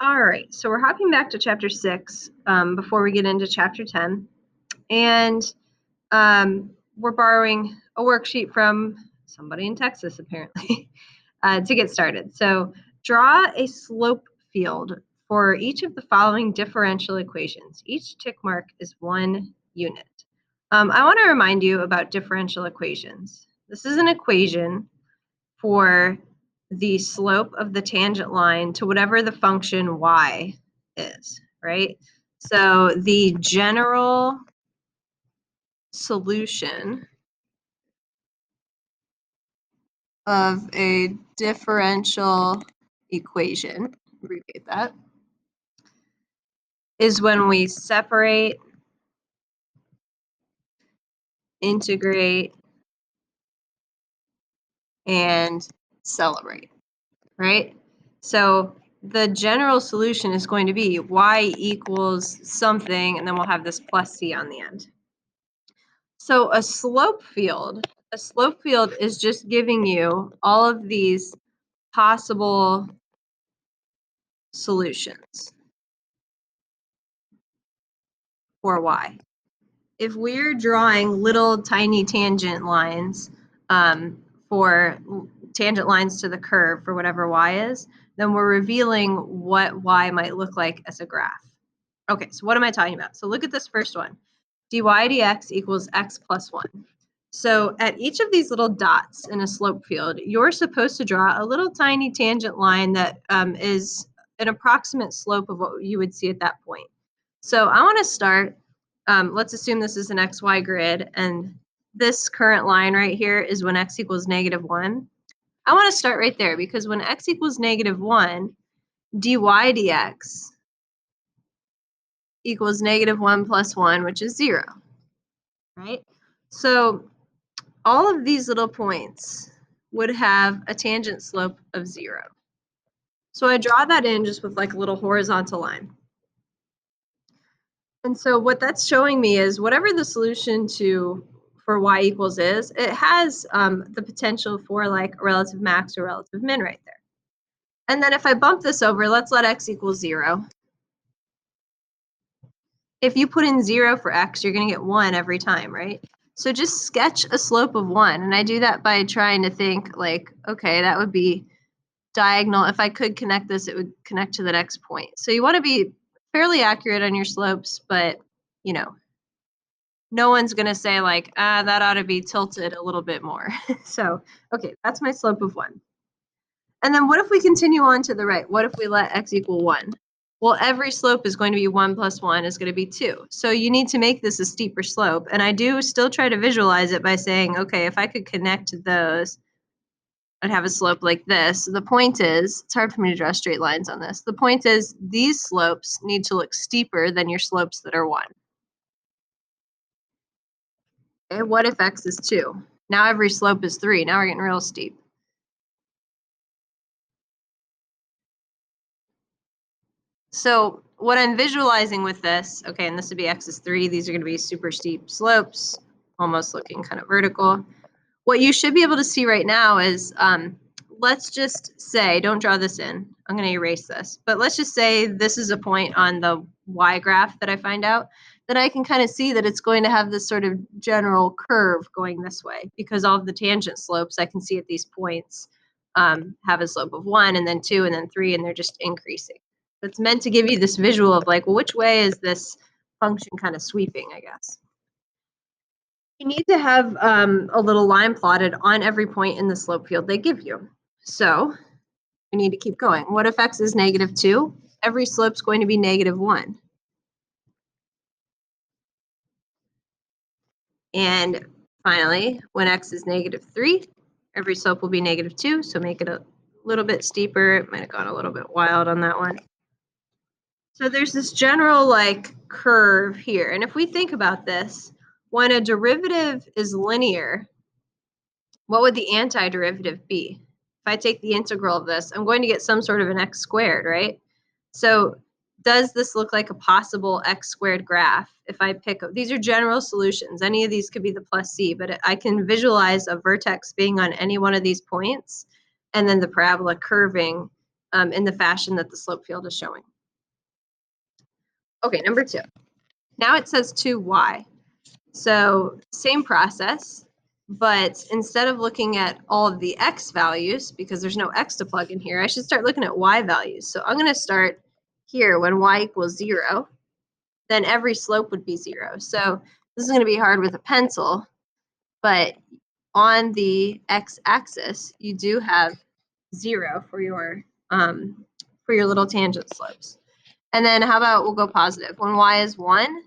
All right, so we're hopping back to chapter 6 before we get into chapter 10. And we're borrowing a worksheet from somebody in Texas, apparently, to get started. So draw a slope field for each of the following differential equations. Each tick mark is 1 unit. I want to remind you about differential equations. This is an equation for the slope of the tangent line to whatever the function y is, right? So the general solution of a differential equation, abbreviate that, is when we separate, integrate, and celebrate, right? So the general solution is going to be y equals something, and then we'll have this plus c on the end. So a slope field is just giving you all of these possible solutions for y. If we're drawing little tiny tangent lines for tangent lines to the curve for whatever y is, then we're revealing what y might look like as a graph. Okay, so what am I talking about? So look at this first one. dy dx equals x plus 1. So at each of these little dots in a slope field, you're supposed to draw a little tiny tangent line that is an approximate slope of what you would see at that point. So I want to start, let's assume this is an xy grid, and this current line right here is when x equals -1. I want to start right there because when x equals -1, dy dx equals -1 plus 1, which is 0, right? So all of these little points would have a tangent slope of 0. So I draw that in just with like a little horizontal line. And so what that's showing me is whatever the solution for y equals is, it has the potential for like a relative max or relative min right there. And then if I bump this over, let's let x equal 0. If you put in 0 for x, you're going to get 1 every time, right? So just sketch a slope of 1. And I do that by trying to think like, okay, that would be diagonal. If I could connect this, it would connect to the next point. So you want to be fairly accurate on your slopes, but you know, no one's going to say like, that ought to be tilted a little bit more. So, okay, that's my slope of 1. And then what if we continue on to the right? What if we let x equal 1? Well, every slope is going to be 1 plus 1 is going to be 2. So you need to make this a steeper slope. And I do still try to visualize it by saying, okay, if I could connect those, I'd have a slope like this. The point is, it's hard for me to draw straight lines on this. The point is, these slopes need to look steeper than your slopes that are 1. Okay, what if x is 2? Now every slope is 3. Now we're getting real steep. So what I'm visualizing with this, okay, and this would be x is 3. These are going to be super steep slopes, almost looking kind of vertical. What you should be able to see right now is, let's just say, don't draw this in. I'm going to erase this. But let's just say this is a point on the y graph that I find out, that I can kind of see that it's going to have this sort of general curve going this way because all of the tangent slopes I can see at these points have a slope of 1 and then 2 and then 3, and they're just increasing. It's meant to give you this visual of like, well, which way is this function kind of sweeping, I guess. You need to have a little line plotted on every point in the slope field they give you. So we need to keep going. What if x is -2? Every slope's going to be -1. And finally, when x is -3, every slope will be -2. So make it a little bit steeper. It might have gone a little bit wild on that one. So there's this general like curve here. And if we think about this, when a derivative is linear, what would the antiderivative be? If I take the integral of this, I'm going to get some sort of an x squared, right? So does this look like a possible x squared graph? If I pick, these are general solutions. Any of these could be the plus c, but I can visualize a vertex being on any one of these points and then the parabola curving in the fashion that the slope field is showing. Okay, number 2. Now it says 2y. So same process, but instead of looking at all of the x values, because there's no x to plug in here, I should start looking at y values. So I'm going to start here when y equals 0, then every slope would be 0. So this is going to be hard with a pencil, but on the x-axis, you do have 0 for your little tangent slopes. And then how about we'll go positive. When y is 1,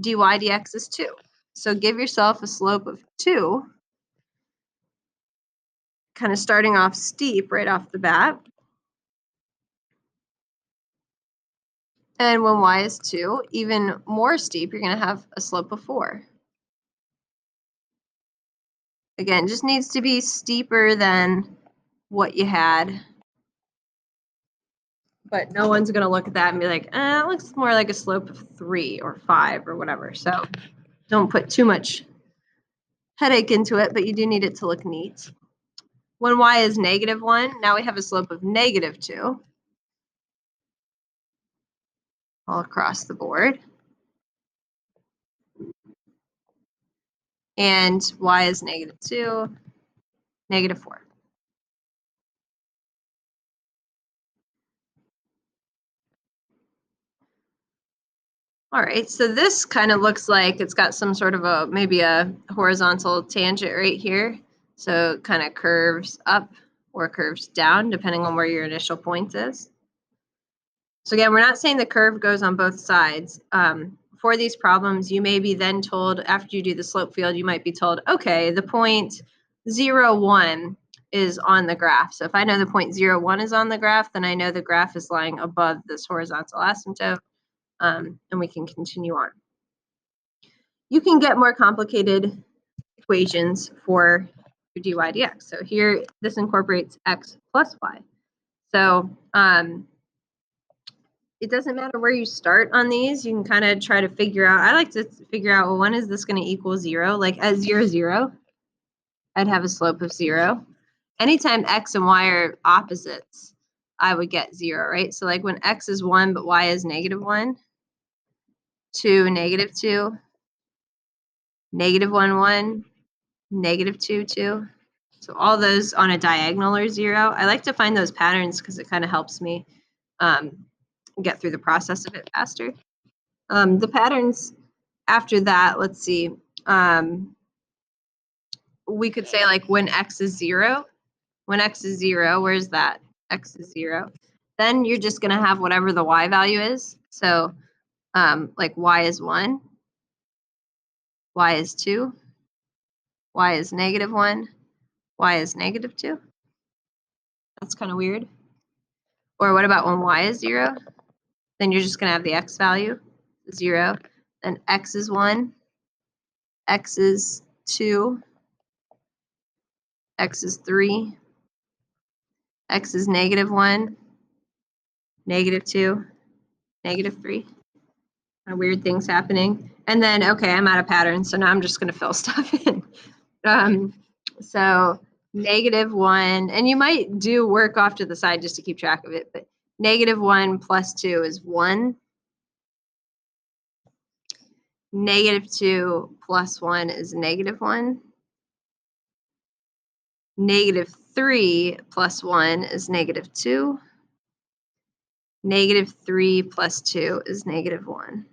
dy dx is 2. So give yourself a slope of 2, kind of starting off steep right off the bat. And when y is 2, even more steep, you're going to have a slope of 4. Again, just needs to be steeper than what you had. But no one's going to look at that and be like, it looks more like a slope of 3 or 5 or whatever. So don't put too much headache into it, but you do need it to look neat. When y is -1, now we have a slope of -2 all across the board. And y is -2, -4. All right, so this kind of looks like it's got some sort of maybe a horizontal tangent right here. So it kind of curves up or curves down depending on where your initial point is. So again, we're not saying the curve goes on both sides. For these problems, you may be then told, after you do the slope field, you might be told, okay, the point 0, 1 is on the graph. So if I know the point 0, 1 is on the graph, then I know the graph is lying above this horizontal asymptote. And we can continue on. You can get more complicated equations for your dy dx. So here, this incorporates x plus y. So it doesn't matter where you start on these. You can kind of try to figure out. I like to figure out, well, when is this going to equal 0? Like at 0, 0, I'd have a slope of 0. Anytime x and y are opposites, I would get 0, right? So like when x is 1 but y is -1, 2, -2, -1, 1, -2, 2. So all those on a diagonal are 0. I like to find those patterns because it kind of helps me get through the process a bit faster. The patterns after that, let's see. We could say like when x is 0. When x is 0, where's that? X is 0. Then you're just going to have whatever the y value is. So like y is 1, y is 2, y is -1, y is -2. That's kind of weird. Or what about when y is 0? Then you're just going to have the x value, 0. Then x is 1, x is 2, x is 3, x is -1, -2, -3. Kind of weird things happening. And then, okay, I'm out of patterns, so now I'm just going to fill stuff in. So -1, and you might do work off to the side just to keep track of it, but -1 plus 2 is 1. -2 plus 1 is -1. -3 plus 1 is -2. -3 plus 2 is -1.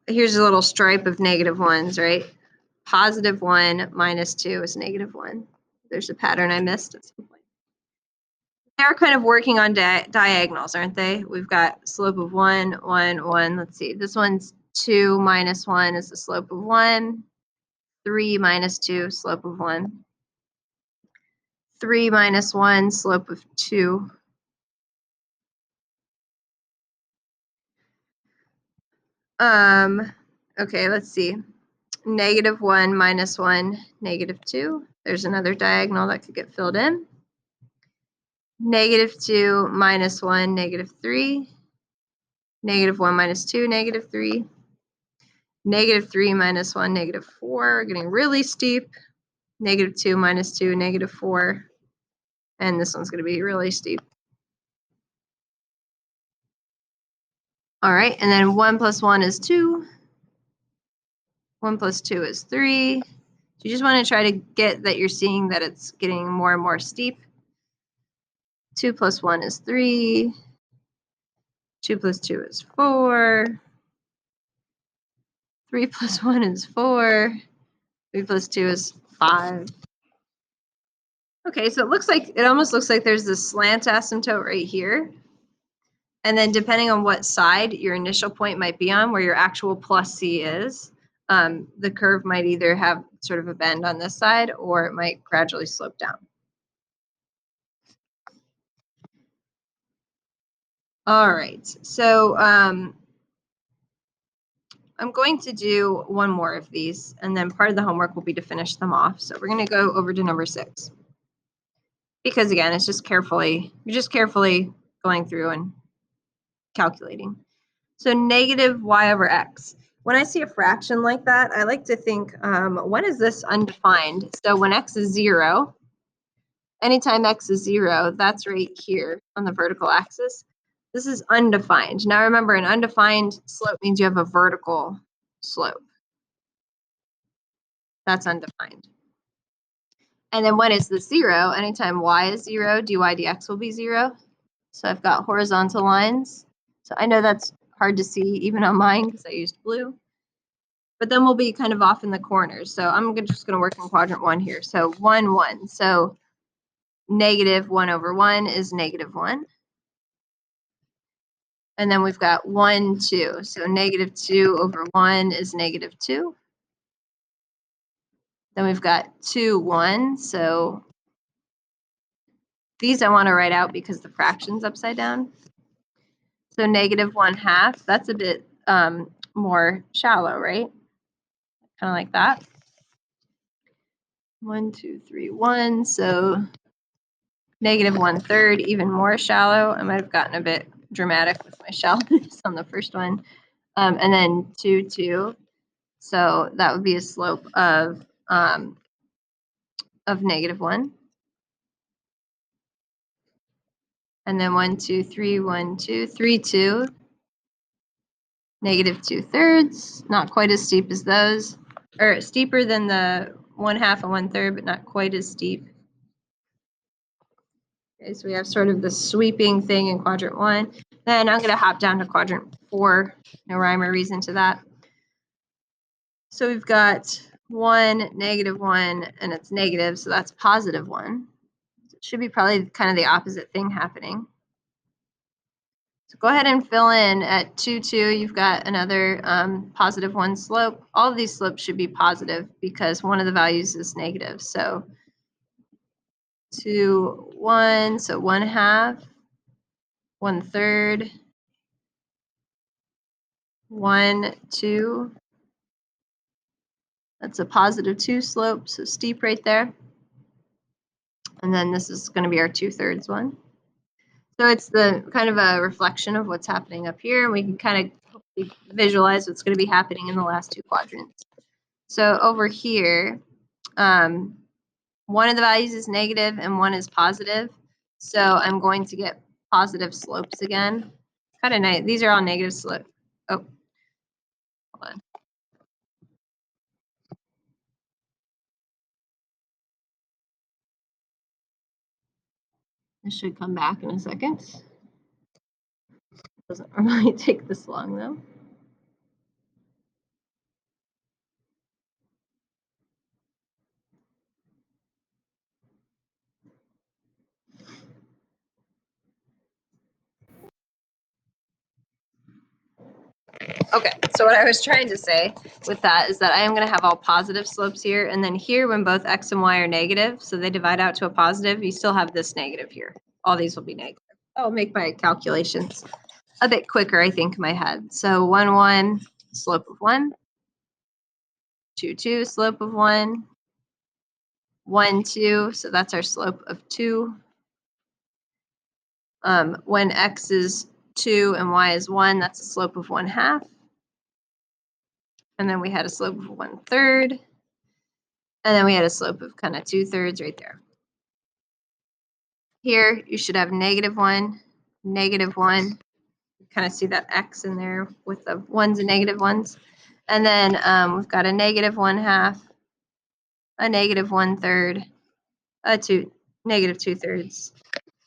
Here's a little stripe of -1s, right? +1 minus 2 is -1. There's a pattern I missed at some point. They're kind of working on diagonals, aren't they? We've got slope of 1, 1, 1. Let's see. This one's 2 minus 1 is the slope of 1. 3 minus 2, slope of 1. 3 minus 1, slope of 2. Okay, let's see. -1 minus 1, -2. There's another diagonal that could get filled in. -2 minus 1, -3. -1 minus 2, -3. -3 minus 1, -4. Getting really steep. -2 minus 2, -4. And this one's going to be really steep. All right, and then 1 plus 1 is 2. 1 plus 2 is 3. So you just want to try to get that you're seeing that it's getting more and more steep. 2 plus 1 is 3. 2 plus 2 is 4. 3 plus 1 is 4. 3 plus 2 is 5. Okay, so it almost looks like there's this slant asymptote right here. And then depending on what side your initial point might be on, where your actual plus C is, the curve might either have sort of a bend on this side or it might gradually slope down. All right, so I'm going to do one more of these, and then part of the homework will be to finish them off. So we're going to go over to number 6. Because again, you're just carefully going through and calculating. So negative y over x. When I see a fraction like that, I like to think, when is this undefined? So when x is 0, anytime x is 0, that's right here on the vertical axis. This is undefined. Now remember, an undefined slope means you have a vertical slope. That's undefined. And then when is the 0? Anytime y is 0, dy dx will be 0. So I've got horizontal lines. So I know that's hard to see even on mine because I used blue. But then we'll be kind of off in the corners. So I'm just going to work in quadrant 1 here. So 1, 1. So negative 1 over 1 is negative 1. And then we've got 1, 2. So negative 2 over 1 is negative 2. Then we've got 2, 1. So these I want to write out because the fraction's upside down. So negative 1/2, that's a bit more shallow, right? Kind of like that. 1, 2, 3, 1. So negative 1/3, even more shallow. I might have gotten a bit dramatic with my shallowness on the first one. And then 2, 2. So that would be a slope of negative 1. And then 1, 2, 3, 1, 2, 3, 2. Negative 2/3. Not quite as steep as those, or steeper than the 1/2 and 1/3, but not quite as steep. Okay, so we have sort of the sweeping thing in quadrant 1. Then I'm going to hop down to quadrant 4. No rhyme or reason to that. So we've got 1, negative 1, and it's negative, so that's positive 1. So it should be probably kind of the opposite thing happening. So go ahead and fill in at 2, 2. You've got another positive 1 slope. All of these slopes should be positive because one of the values is negative. So 2, 1, so 1/2, 1/3, 1, 2. That's a positive 2 slope, so steep right there. And then this is going to be our 2/3 one. So it's the kind of a reflection of what's happening up here, and we can kind of hopefully visualize what's going to be happening in the last 2 quadrants. So over here, one of the values is negative and one is positive. So I'm going to get positive slopes again. Kind of nice. These are all negative slopes. Oh, hold on. This should come back in a second. Doesn't really take this long though. Okay, so what I was trying to say with that is that I am going to have all positive slopes here, and then here when both x and y are negative, so they divide out to a positive, you still have this negative here. All these will be negative. I'll make my calculations a bit quicker, I think, in my head. So 1, 1, slope of 1. 2, 2, slope of 1. 1, 2, so that's our slope of 2. When x is 2 and y is 1, that's a slope of 1/2. And then we had a slope of 1/3. And then we had a slope of kind of 2/3 right there. Here, you should have -1, -1. Kind of see that X in there with the ones and -1s. And then we've got a -1/2, a -1/3, a -2/3,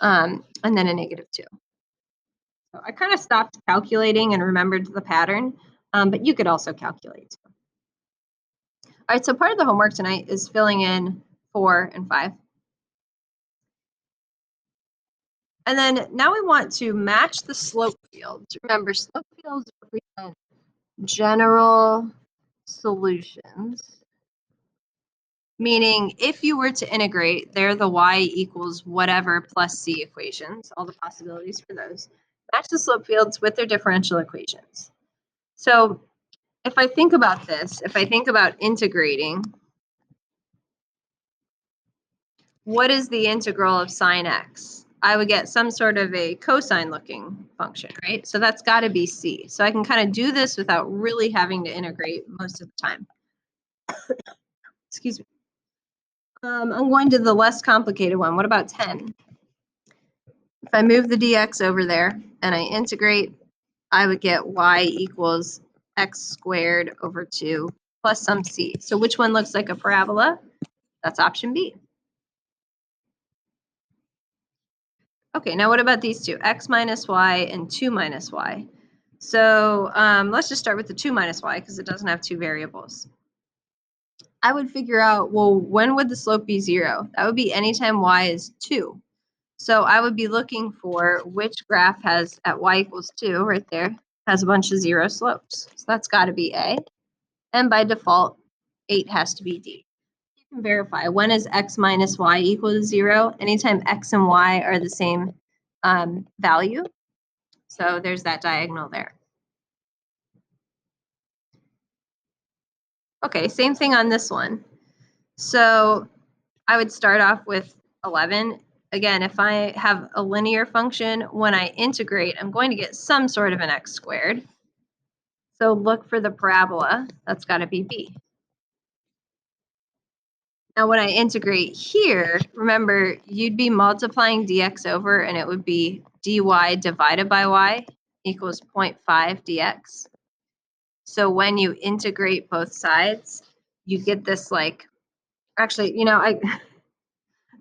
and then a -2. So I kind of stopped calculating and remembered the pattern, but you could also calculate. All right, so part of the homework tonight is filling in 4 and 5. And then now we want to match the slope fields. Remember, slope fields represent general solutions, meaning if you were to integrate, they're the y equals whatever plus c equations, all the possibilities for those. Match the slope fields with their differential equations. So if I think about this, if I think about integrating, what is the integral of sine x? I would get some sort of a cosine looking function, right? So that's got to be c. So I can kind of do this without really having to integrate most of the time. Excuse me. I'm going to the less complicated one. What about 10? If I move the dx over there and I integrate, I would get y equals x squared over 2 plus some c. So which one looks like a parabola? That's option B. Okay, now what about these two? X minus y and 2 minus y. So let's just start with the 2 minus y because it doesn't have two variables. I would figure out, well, when would the slope be 0? That would be anytime y is 2. So I would be looking for which graph has at y equals 2 right there, has a bunch of 0 slopes. So that's got to be A. And by default, 8 has to be D. You can verify when is x minus y equal to 0? Anytime x and y are the same value. So there's that diagonal there. Okay, same thing on this one. So I would start off with 11. Again, if I have a linear function, when I integrate, I'm going to get some sort of an x squared. So look for the parabola. That's got to be B. Now when I integrate here, remember, you'd be multiplying dx over, and it would be dy divided by y equals 0.5 dx. So when you integrate both sides, you get this actually,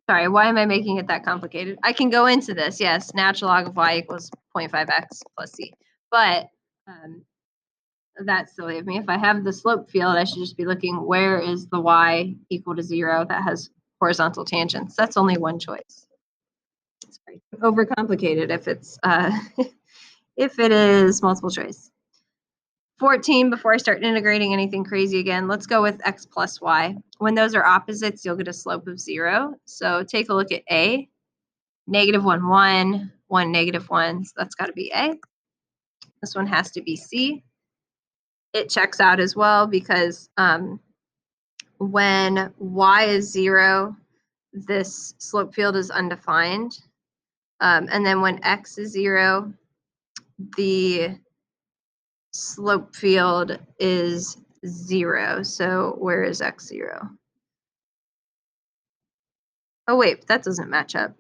sorry, why am I making it that complicated? I can go into this, yes, natural log of y equals 0.5x plus c. But that's silly of me. If I have the slope field, I should just be looking where is the y equal to 0 that has horizontal tangents. That's only one choice. Sorry, overcomplicated if it's if it is multiple choice. 14, before I start integrating anything crazy again, let's go with x plus y. When those are opposites, you'll get a slope of 0. So take a look at A. -1, 1, 1, -1. So that's got to be A. This one has to be C. It checks out as well because when y is 0, this slope field is undefined. And then when x is 0, the slope field is 0. So where is x 0? Oh, wait, that doesn't match up.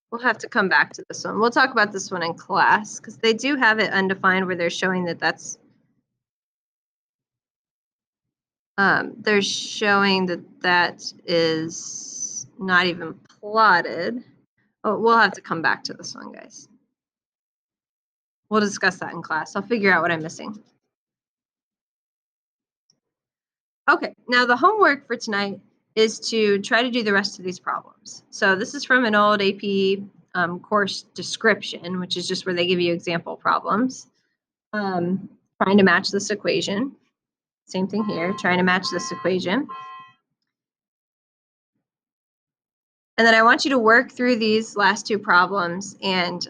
We'll have to come back to this one. We'll talk about this one in class because they do have it undefined where they're showing that that's they're showing that that is not even plotted. Oh, we'll have to come back to this one, guys. We'll discuss that in class. I'll figure out what I'm missing. Okay, now the homework for tonight is to try to do the rest of these problems. So this is from an old AP course description, which is just where they give you example problems. Trying to match this equation. Same thing here, trying to match this equation. And then I want you to work through these last two problems and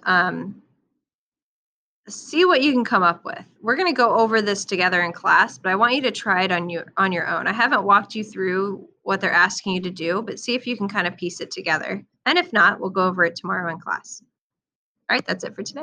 see what you can come up with. We're going to go over this together in class, but I want you to try it on your own. I haven't walked you through what they're asking you to do, but see if you can kind of piece it together. And if not, we'll go over it tomorrow in class. All right, that's it for today.